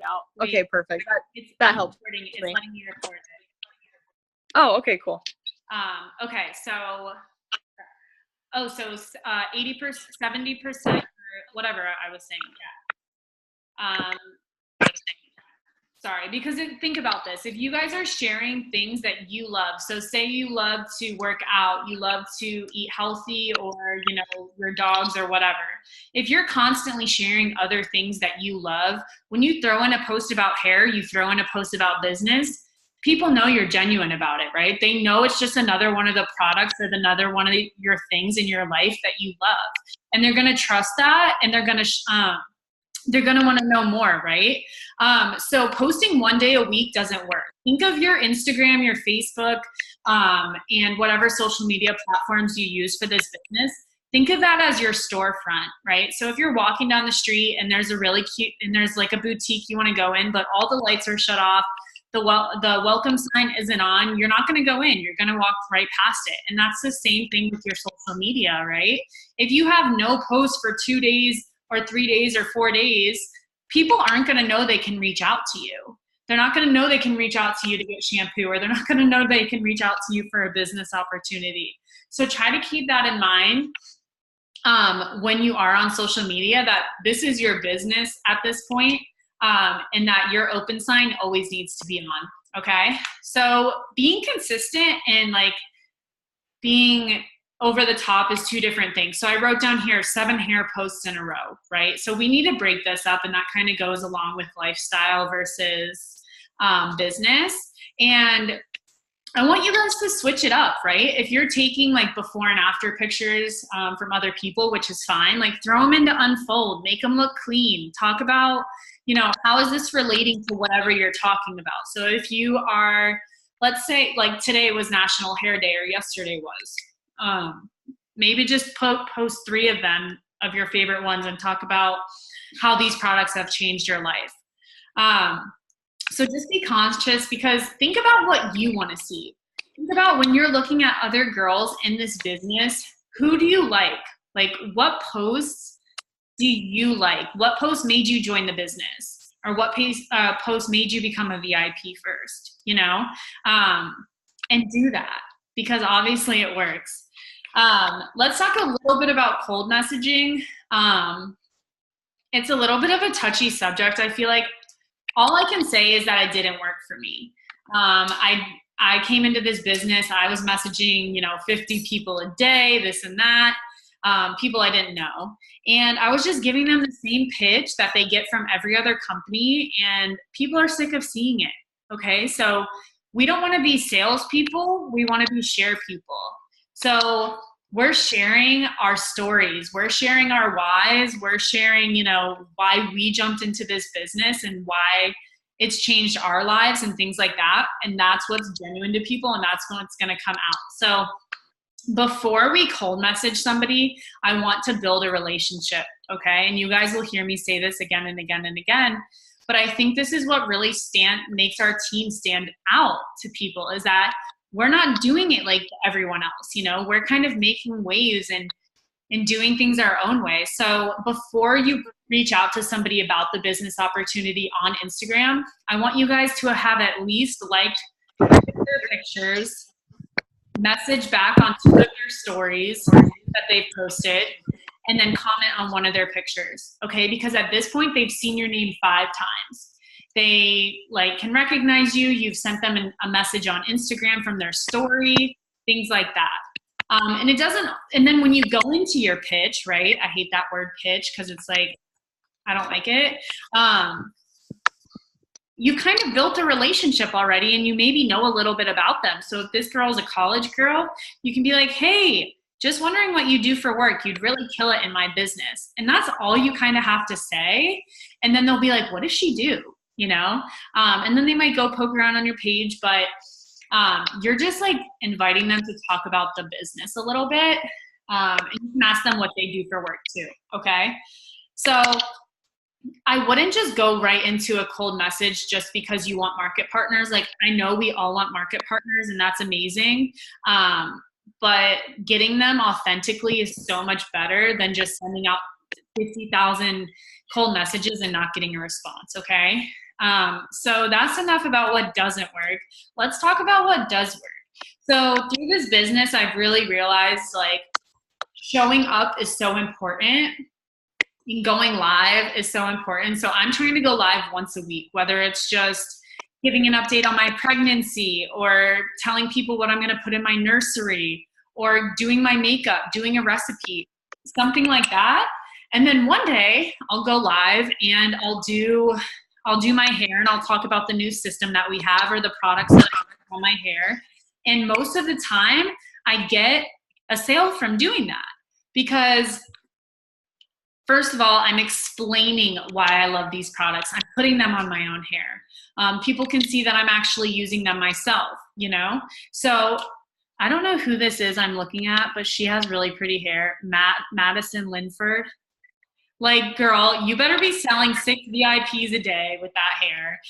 out. Okay, perfect. It's that helps. It's letting me record it. Oh, okay, cool. Okay, so 80%, 70%, or whatever I was saying. Yeah. Sorry, because think about this. If you guys are sharing things that you love, so say you love to work out, you love to eat healthy, or, you know, your dogs or whatever. If you're constantly sharing other things that you love, when you throw in a post about hair, you throw in a post about business, people know you're genuine about it, right? They know it's just another one of the products or another one of your things in your life that you love. And they're going to trust that, and they're going to want to know more, right? So posting one day a week doesn't work. Think of your Instagram, your Facebook, and whatever social media platforms you use for this business. Think of that as your storefront, right? So if you're walking down the street and there's a really cute, and there's like a boutique you want to go in, but all the lights are shut off, the welcome sign isn't on, you're not going to go in. You're going to walk right past it. And that's the same thing with your social media, right? If you have no posts for 2 days or 3 days or 4 days, people aren't going to know they can reach out to you. They're not going to know they can reach out to you to get shampoo, or they're not going to know they can reach out to you for a business opportunity. So try to keep that in mind when you are on social media, that this is your business at this point, and that your open sign always needs to be on. Okay. So being consistent and like being over the top is two different things. So I wrote down here 7 hair posts in a row, right? So we need to break this up, and that kind of goes along with lifestyle versus business. And I want you guys to switch it up, right? If you're taking like before and after pictures from other people, which is fine, like throw them into Unfold, make them look clean. Talk about, you know, how is this relating to whatever you're talking about? So if you are, let's say like today was National Hair Day, or yesterday was, maybe just post 3 of them, of your favorite ones, and talk about how these products have changed your life. So just be conscious, because think about what you want to see. Think about when you're looking at other girls in this business, who do you like? Like, what posts do you like? What post made you join the business? Or what post made you become a VIP first, you know? And do that, because obviously it works. Let's talk a little bit about cold messaging. It's a little bit of a touchy subject. I feel like all I can say is that it didn't work for me. I came into this business, I was messaging, 50 people a day, this and that, people I didn't know. And I was just giving them the same pitch that they get from every other company, and people are sick of seeing it. Okay, so we don't want to be salespeople, we want to be share people. So we're sharing our stories, we're sharing our whys, we're sharing, why we jumped into this business and why it's changed our lives and things like that. And that's what's genuine to people, and that's what's going to come out. So before we cold message somebody, I want to build a relationship, okay? And you guys will hear me say this again and again and again, but I think this is what really makes our team stand out to people, is that we're not doing it like everyone else. We're kind of making waves and doing things our own way. So before you reach out to somebody about the business opportunity on Instagram, I want you guys to have at least liked their pictures, message back on 2 of their stories that they've posted, and then comment on 1 of their pictures, okay? Because at this point, they've seen your name 5 times. They can recognize you. You've sent them a message on Instagram from their story, things like that. And then when you go into your pitch, right? I hate that word pitch, because it's like, I don't like it. You kind of built a relationship already, and you maybe know a little bit about them. So if this girl is a college girl, you can be like, hey, just wondering what you do for work. You'd really kill it in my business. And that's all you kind of have to say. And then they'll be like, what does she do? And then they might go poke around on your page, but you're just inviting them to talk about the business a little bit. And you can ask them what they do for work too. Okay. So I wouldn't just go right into a cold message just because you want market partners. I know we all want market partners, and that's amazing. But getting them authentically is so much better than just sending out 50,000 cold messages and not getting a response. Okay. So that's enough about what doesn't work. Let's talk about what does work. So through this business, I've really realized like showing up is so important. Going live is so important. So I'm trying to go live once a week, whether it's just giving an update on my pregnancy or telling people what I'm going to put in my nursery or doing my makeup, doing a recipe, something like that. And then one day I'll go live and I'll do my hair and I'll talk about the new system that we have or the products that I have on my hair. And most of the time I get a sale from doing that because first of all, I'm explaining why I love these products. I'm putting them on my own hair. People can see that I'm actually using them myself, you know? So I don't know who this is I'm looking at, but she has really pretty hair. Madison Linford. Like, girl, you better be selling 6 VIPs a day with that hair.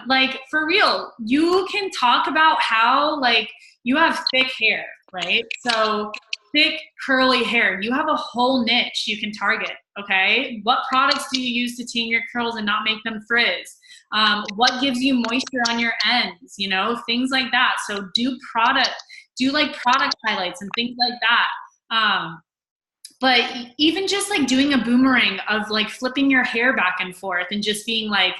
Like, for real, you can talk about how, like, you have thick hair, right? So thick, curly hair. You have a whole niche you can target, okay? What products do you use to tame your curls and not make them frizz? What gives you moisture on your ends, you know, things like that. So do like product highlights and things like that. But even just like doing a boomerang of like flipping your hair back and forth and just being like,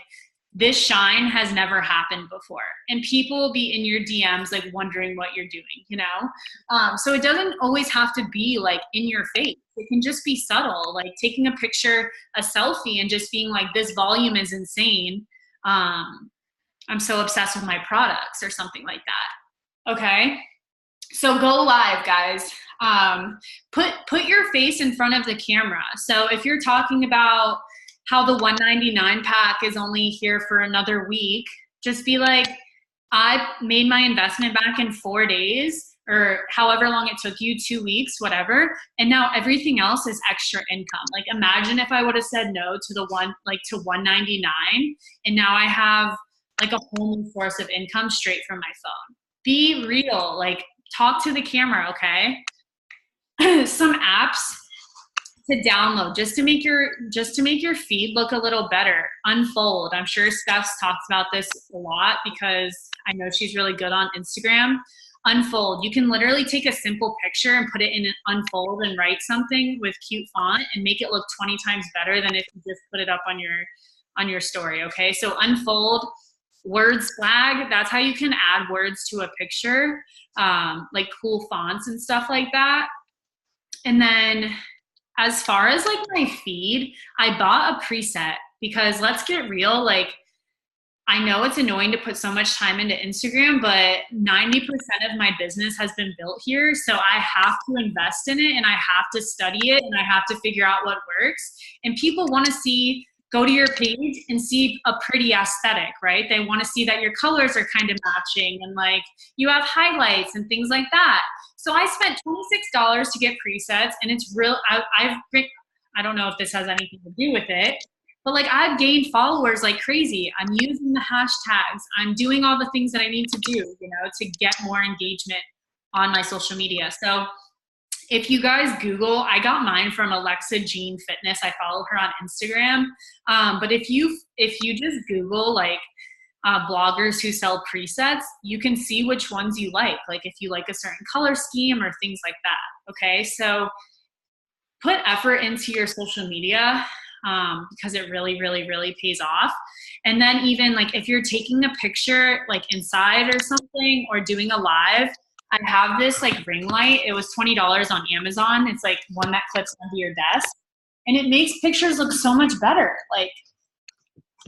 this shine has never happened before. And people will be in your DMs like wondering what you're doing, you know? So it doesn't always have to be like in your face. It can just be subtle, like taking a picture, a selfie, and just being like, this volume is insane. I'm so obsessed with my products or something like that. Okay. So go live, guys. Put your face in front of the camera. So if you're talking about how the $199 pack is only here for another week, just be like, I made my investment back in 4 days or however long it took you, 2 weeks, whatever. And now everything else is extra income. Like imagine if I would have said no to to $199 and now I have like a whole new source of income straight from my phone. Be real, like talk to the camera, okay? Some apps to download just to make your feed look a little better. Unfold. I'm sure Steph's talks about this a lot because I know she's really good on Instagram. Unfold. You can literally take a simple picture and put it in an Unfold and write something with cute font and make it look 20 times better than if you just put it up on your story. Okay. So Unfold. Words flag. That's how you can add words to a picture, like cool fonts and stuff like that. And then as far as like my feed, I bought a preset because let's get real, like I know it's annoying to put so much time into Instagram, but 90% of my business has been built here. So I have to invest in it and I have to study it and I have to figure out what works. And people want to go to your page and see a pretty aesthetic, right? They want to see that your colors are kind of matching and like you have highlights and things like that. So I spent $26 to get presets and it's real. I don't know if this has anything to do with it, but like I've gained followers like crazy. I'm using the hashtags. I'm doing all the things that I need to do, you know, to get more engagement on my social media. So if you guys Google, I got mine from Alexa Jean Fitness. I follow her on Instagram. But if you just Google like bloggers who sell presets, you can see which ones you like if you like a certain color scheme or things like that. Okay, so put effort into your social media because it really, really, really pays off. And then even like if you're taking a picture like inside or something or doing a live, I have this like ring light. It was $20 on Amazon. It's like one that clips onto your desk and it makes pictures look so much better. Like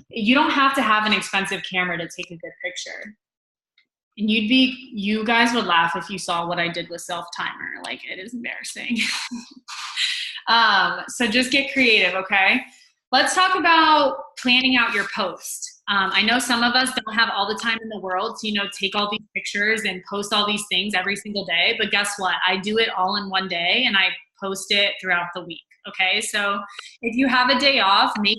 you don't have to have an expensive camera to take a good picture. And you guys would laugh if you saw what I did with self-timer. Like it is embarrassing. So just get creative, okay? Let's talk about planning out your post. I know some of us don't have all the time in the world to, take all these pictures and post all these things every single day, but guess what? I do it all in one day and I post it throughout the week, okay? So if you have a day off, make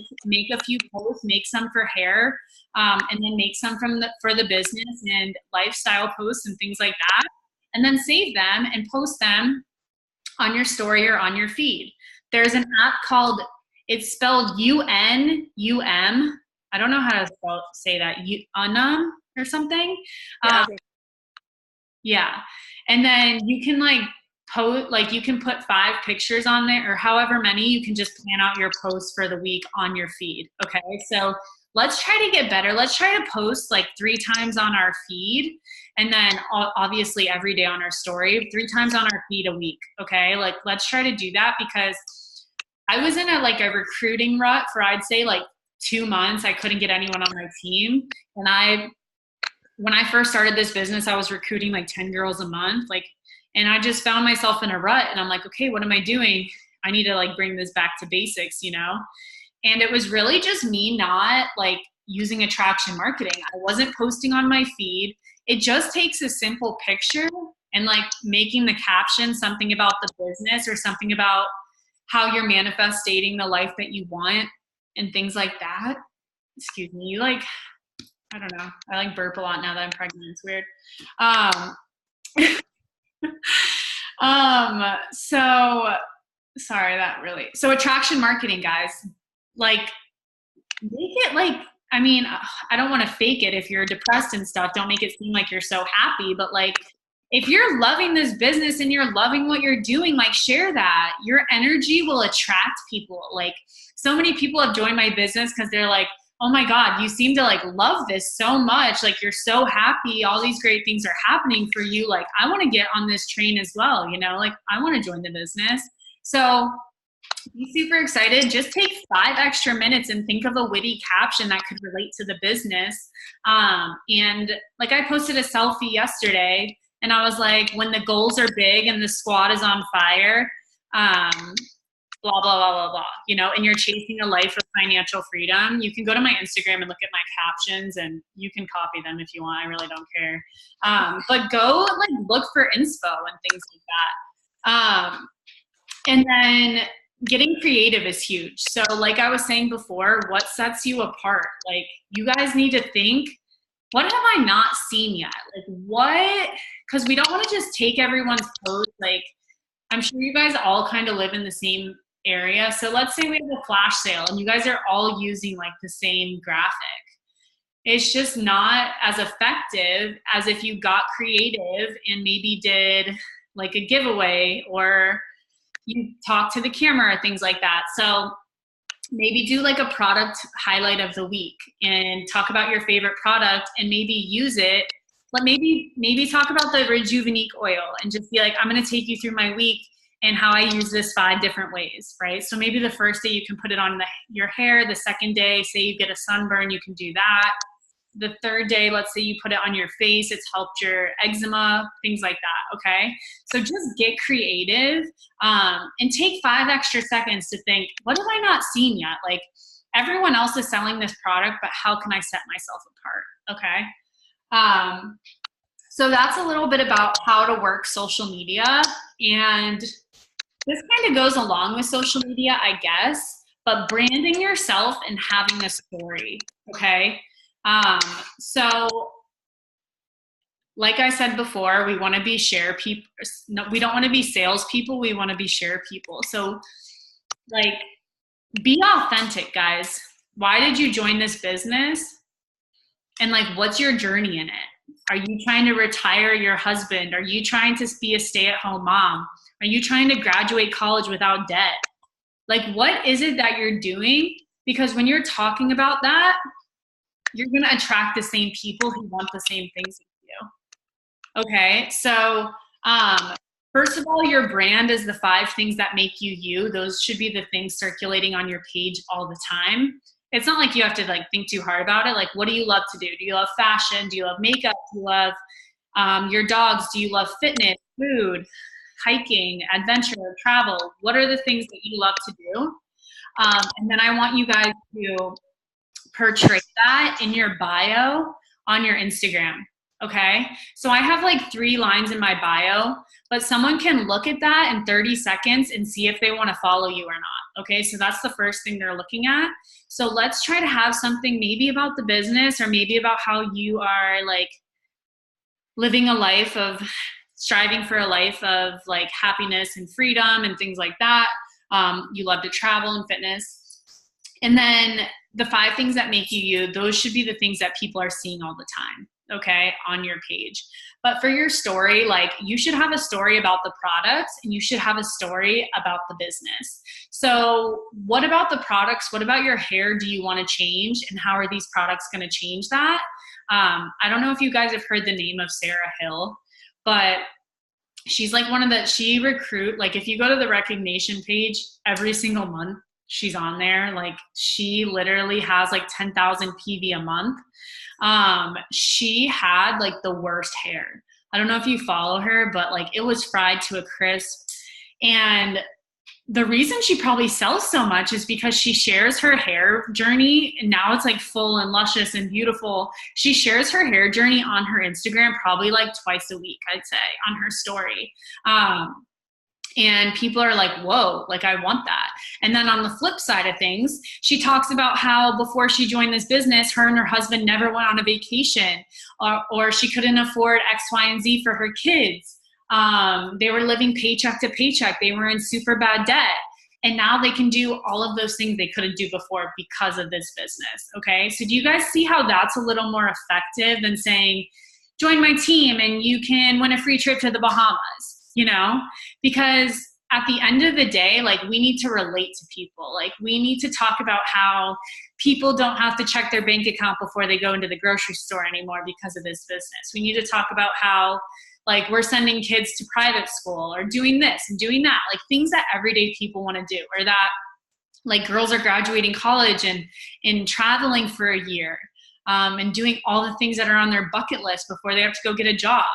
a few posts, make some for hair, and then make some for the business and lifestyle posts and things like that, and then save them and post them on your story or on your feed. There's an app called, it's spelled UNUM, I don't know how to say that, Unum or something. Yeah. Yeah. And then you can like post, like you can put 5 pictures on there or however many. You can just plan out your posts for the week on your feed. Okay. So let's try to get better. Let's try to post like 3 times on our feed, and then obviously every day on our story, 3 times on our feed a week. Okay. Like let's try to do that, because I was in a recruiting rut for, I'd say, like 2 months. I couldn't get anyone on my team. And when I first started this business, I was recruiting like 10 girls a month. And I just found myself in a rut, and I'm like, okay, what am I doing? I need to like bring this back to basics, you know? And it was really just me not like using attraction marketing. I wasn't posting on my feed. It just takes a simple picture and like making the caption something about the business or something about how you're manifesting the life that you want and things like that. Excuse me. I don't know. I like burp a lot now that I'm pregnant. It's weird. So sorry, so attraction marketing, guys, like make it like, I mean, I don't want to fake it. If you're depressed and stuff, don't make it seem like you're so happy, but like, if you're loving this business and you're loving what you're doing, like share that. Your energy will attract people. Like so many people have joined my business because they're like, oh my God, you seem to like love this so much. Like you're so happy. All these great things are happening for you. Like I want to get on this train as well. You know, like I want to join the business. So be super excited. Just take 5 extra minutes and think of a witty caption that could relate to the business. And like I posted a selfie yesterday, and I was like, when the goals are big and the squad is on fire, blah, blah, blah, blah, blah, you know, and you're chasing a life of financial freedom. You can go to my Instagram and look at my captions, and you can copy them if you want. I really don't care. But go like look for inspo and things like that. And then getting creative is huge. So like I was saying before, what sets you apart? Like you guys need to think, what have I not seen yet? Like what, because we don't want to just take everyone's post. Like I'm sure you guys all kind of live in the same area. So let's say we have a flash sale and you guys are all using like the same graphic. It's just not as effective as if you got creative and maybe did like a giveaway or you talk to the camera or things like that. So maybe do like a product highlight of the week and talk about your favorite product and maybe use it. But maybe talk about the Rejuvenique oil and just be like, I'm going to take you through my week and how I use this 5 different ways, right? So maybe the first day you can put it on your hair. The second day, say you get a sunburn, you can do that. The third day, let's say you put it on your face, it's helped your eczema, things like that, okay? So just get creative and take 5 extra seconds to think, what have I not seen yet? Like everyone else is selling this product, but how can I set myself apart, okay? So that's a little bit about how to work social media. And this kind of goes along with social media, I guess, but branding yourself and having a story, okay? So like I said before, we want to be share people. No, we don't want to be salespeople. We want to be share people. So like be authentic, guys. Why did you join this business? And like, what's your journey in it? Are you trying to retire your husband? Are you trying to be a stay-at-home mom? Are you trying to graduate college without debt? Like, what is it that you're doing? Because when you're talking about that, you're going to attract the same people who want the same things as you. Okay, so first of all, your brand is the 5 things that make you you. Those should be the things circulating on your page all the time. It's not like you have to like think too hard about it. Like, what do you love to do? Do you love fashion? Do you love makeup? Do you love your dogs? Do you love fitness, food, hiking, adventure, travel? What are the things that you love to do? And then I want you guys to portray that in your bio on your Instagram. Okay. So I have like 3 lines in my bio, but someone can look at that in 30 seconds and see if they want to follow you or not. Okay. So that's the first thing they're looking at. So let's try to have something maybe about the business or maybe about how you are like living a life of striving for a life of like happiness and freedom and things like that. You love to travel and fitness. And then the 5 things that make you you, those should be the things that people are seeing all the time, okay, on your page. But for your story, like, you should have a story about the products and you should have a story about the business. So what about the products? What about your hair do you want to change? And how are these products going to change that? I don't know if you guys have heard the name of Sarah Hill, but she's like she recruit, like if you go to the recognition page every single month, she's on there. Like she literally has like 10,000 PV a month. She had like the worst hair. I don't know if you follow her, but like it was fried to a crisp. And the reason she probably sells so much is because she shares her hair journey, and now it's like full and luscious and beautiful. She shares her hair journey on her Instagram probably like twice a week, I'd say, on her story. And people are like, whoa, like I want that. And then on the flip side of things, she talks about how before she joined this business, her and her husband never went on a vacation, or she couldn't afford X, Y, and Z for her kids. They were living paycheck to paycheck. They were in super bad debt. And now they can do all of those things they couldn't do before because of this business. Okay. So do you guys see how that's a little more effective than saying, join my team and you can win a free trip to the Bahamas, you know? Because at the end of the day, like we need to relate to people. Like we need to talk about how people don't have to check their bank account before they go into the grocery store anymore because of this business. We need to talk about how like we're sending kids to private school or doing this and doing that, like things that everyday people want to do, or that like girls are graduating college and traveling for a year, and doing all the things that are on their bucket list before they have to go get a job.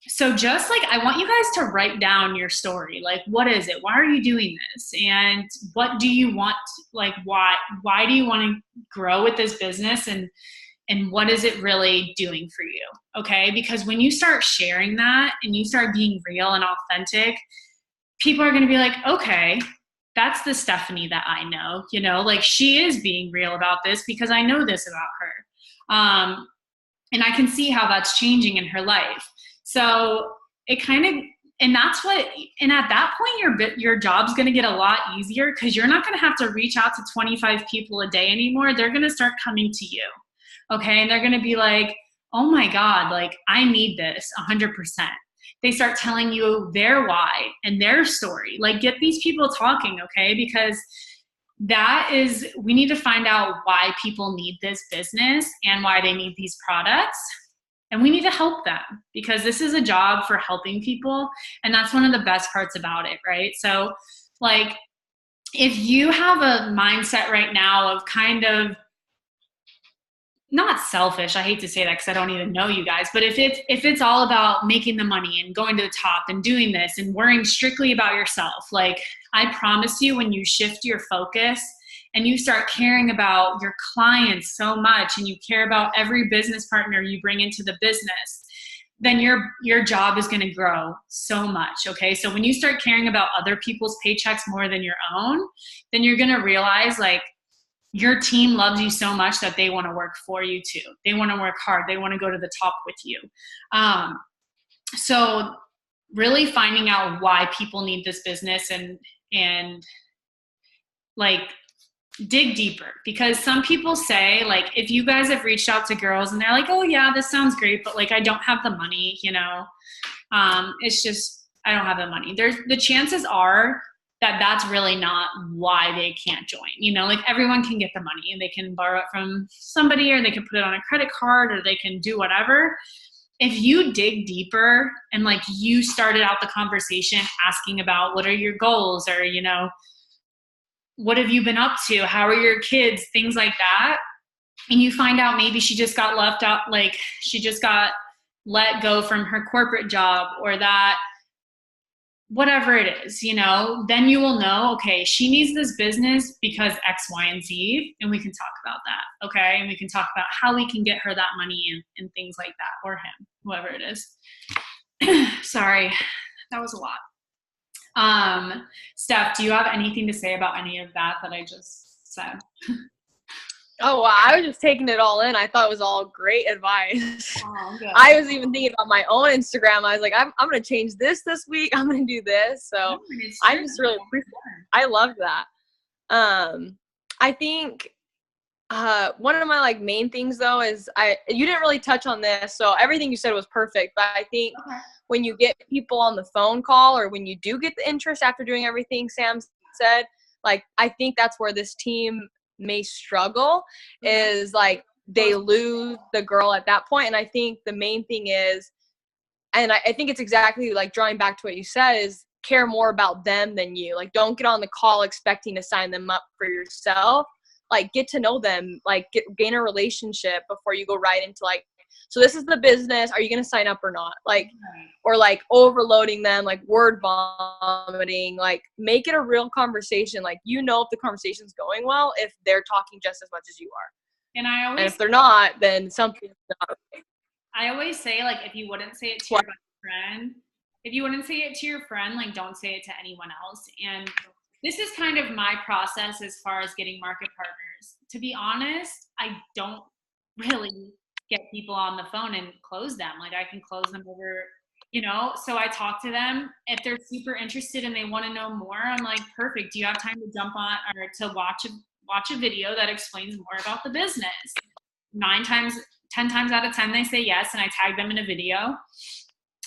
So just like, I want you guys to write down your story. Like, what is it? Why are you doing this? And what do you want? Like, why do you want to grow with this business? And what is it really doing for you? Okay. Because when you start sharing that and you start being real and authentic, people are going to be like, okay, that's the Stephanie that I know, you know, like she is being real about this because I know this about her. And I can see how that's changing in her life. So it kind of, and at that point, your job's going to get a lot easier because you're not going to have to reach out to 25 people a day anymore. They're going to start coming to you. Okay. And they're going to be like, oh my God, like I need this 100%. They start telling you their why and their story. Like get these people talking. Okay. Because we need to find out why people need this business and why they need these products. And we need to help them because this is a job for helping people. And that's one of the best parts about it. Right. So like, if you have a mindset right now of kind of, not selfish, I hate to say that because I don't even know you guys, but if it's all about making the money and going to the top and doing this and worrying strictly about yourself, like I promise you, when you shift your focus and you start caring about your clients so much and you care about every business partner you bring into the business, then your job is going to grow so much. Okay. So when you start caring about other people's paychecks more than your own, then you're going to realize like, your team loves you so much that they want to work for you too. They want to work hard. They want to go to the top with you. So really finding out why people need this business and like dig deeper, because some people say like, if you guys have reached out to girls and they're like, oh yeah, this sounds great, but like, I don't have the money, you know, it's just, I don't have the money. The chances are that's really not why they can't join. You know, like everyone can get the money and they can borrow it from somebody, or they can put it on a credit card, or they can do whatever. If you dig deeper and like you started out the conversation asking about what are your goals, or, you know, what have you been up to? How are your kids? Things like that. And you find out maybe she just got left out, like she just got let go from her corporate job, or that whatever it is, you know, then you will know, okay, she needs this business because X, Y, and Z, and we can talk about that, okay? And we can talk about how we can get her that money and things like that, or him, whoever it is. Sorry, that was a lot. Steph, do you have anything to say about any of that I just said? Oh, wow. I was just taking it all in. I thought it was all great advice. Oh, good. I was even thinking about my own Instagram. I was like, I'm going to change this week. I'm going to do this. So I just really, I love that. I think one of my like main things though is you didn't really touch on this, so everything you said was perfect, but I think when you get people on the phone call or when you do get the interest after doing everything Sam said, like I think that's where this team may struggle is like they lose the girl at that point. And I think the main thing is, and I think it's exactly like drawing back to what you said, is care more about them than you. Like don't get on the call expecting to sign them up for yourself. Like get to know them, like gain a relationship before you go right into like, so this is the business, are you going to sign up or not? Like, or like overloading them, like word vomiting, like make it a real conversation. Like, you know, if the conversation's going well, if they're talking just as much as you are. And if they're not, then something's not okay. I always say, like, if you wouldn't say it to your best friend, if you wouldn't say it to your friend, like, don't say it to anyone else. And this is kind of my process as far as getting market partners. To be honest, I don't really get people on the phone and close them. Like, I can close them over, you know, so I talk to them. If they're super interested and they want to know more, I'm like, perfect. Do you have time to jump on or to watch a video that explains more about the business? 10 times out of 10, they say yes, and I tag them in a video.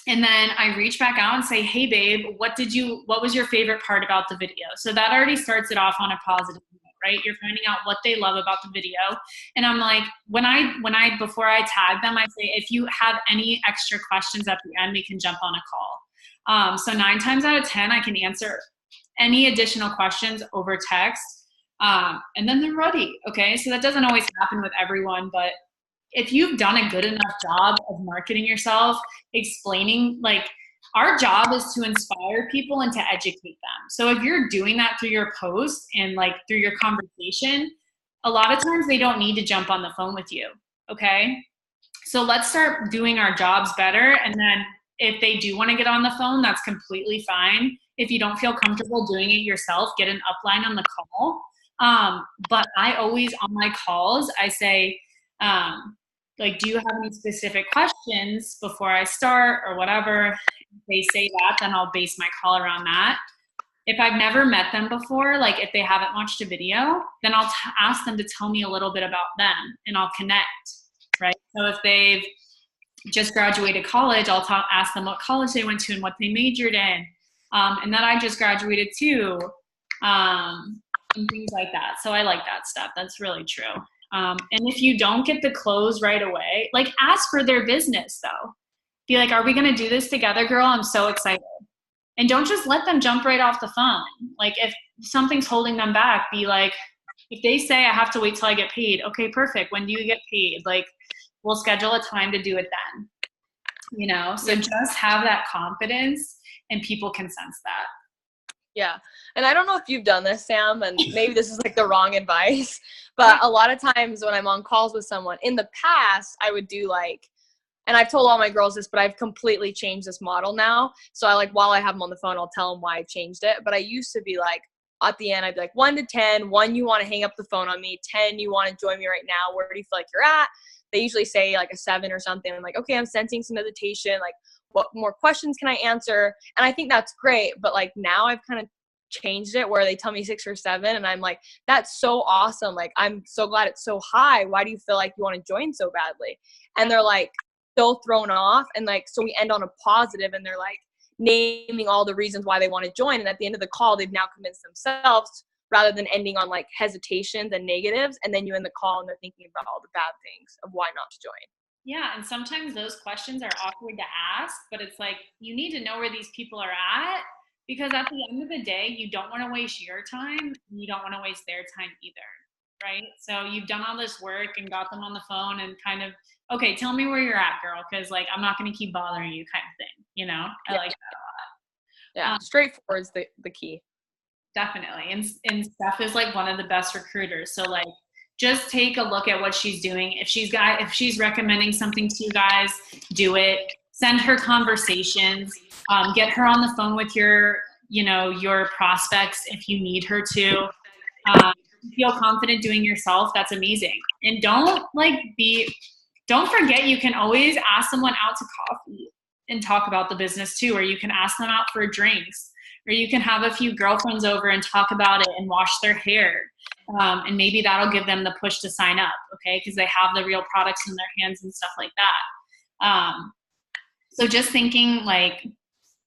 And then I reach back out and say, hey babe, what was your favorite part about the video? So that already starts it off on a positive note, right? You're finding out what they love about the video. And I'm like, before I tag them, I say, if you have any extra questions at the end, we can jump on a call. So 9 times out of 10, I can answer any additional questions over text. And then they're ready. Okay. So that doesn't always happen with everyone, but if you've done a good enough job of marketing yourself, explaining, like, our job is to inspire people and to educate them. So if you're doing that through your post and like through your conversation, a lot of times they don't need to jump on the phone with you. Okay. So let's start doing our jobs better. And then if they do want to get on the phone, that's completely fine. If you don't feel comfortable doing it yourself, get an upline on the call. But I always, on my calls, I say, like, do you have any specific questions before I start or whatever? If they say that, then I'll base my call around that. If I've never met them before, like if they haven't watched a video, then I'll ask them to tell me a little bit about them and I'll connect, right? So if they've just graduated college, I'll ask them what college they went to and what they majored in. And that I just graduated too, and things like that. So I like that stuff. That's really true. And if you don't get the close right away, like ask for their business though. Be like, are we going to do this together, girl? I'm so excited. And don't just let them jump right off the phone. Like if something's holding them back, be like, if they say I have to wait till I get paid, okay, perfect. When do you get paid? Like we'll schedule a time to do it then, you know? So just have that confidence and people can sense that. Yeah. And I don't know if you've done this, Sam, and maybe this is like the wrong advice, but a lot of times when I'm on calls with someone in the past, I would do like, and I've told all my girls this, but I've completely changed this model now. So I like, while I have them on the phone, I'll tell them why I changed it. But I used to be like, at the end, I'd be like 1 to 10, 1, you want to hang up the phone on me, 10, you want to join me right now. Where do you feel like you're at? They usually say like a 7 or something. I'm like, okay, I'm sensing some hesitation. Like what more questions can I answer? And I think that's great. But like now I've kind of changed it where they tell me 6 or 7 and I'm like, that's so awesome. Like, I'm so glad it's so high. Why do you feel like you want to join so badly? And they're like so thrown off. And like, so we end on a positive and they're like naming all the reasons why they want to join. And at the end of the call, they've now convinced themselves rather than ending on like hesitations and negatives. And then you end the call and they're thinking about all the bad things of why not to join. Yeah, and sometimes those questions are awkward to ask, but it's like, you need to know where these people are at. Because at the end of the day, you don't want to waste your time and you don't want to waste their time either, right? So you've done all this work and got them on the phone and kind of, okay, tell me where you're at, girl, because like I'm not going to keep bothering you kind of thing, you know? I like that a lot. Yeah, straightforward is the key. Definitely. And Steph is like one of the best recruiters. So like just take a look at what she's doing. If she's recommending something to you guys, do it. Send her conversations. Get her on the phone with your prospects if you need her to. Feel confident doing yourself. That's amazing. And don't forget, you can always ask someone out to coffee and talk about the business too, or you can ask them out for drinks, or you can have a few girlfriends over and talk about it and wash their hair. And maybe that'll give them the push to sign up, okay? Because they have the real products in their hands and stuff like that. So just thinking like,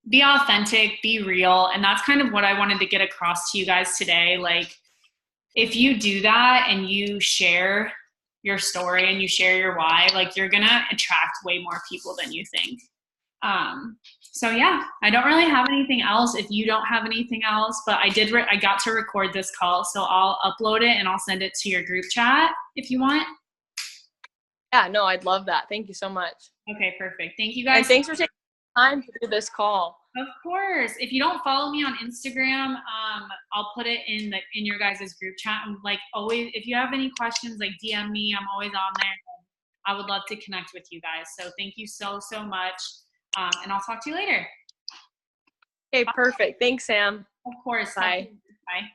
be authentic, be real. And that's kind of what I wanted to get across to you guys today. Like, if you do that and you share your story and you share your why, like you're gonna attract way more people than you think. So yeah, I don't really have anything else if you don't have anything else, but I got to record this call, so I'll upload it and I'll send it to your group chat if you want. Yeah, no, I'd love that. Thank you so much. Okay, perfect. Thank you guys. And thanks for taking time to do this call. Of course. If you don't follow me on Instagram, I'll put it in your guys' group chat. I'm like always, if you have any questions, like DM me. I'm always on there. I would love to connect with you guys. So thank you so much. And I'll talk to you later. Okay, perfect. Thanks, Sam. Of course. Bye. Bye.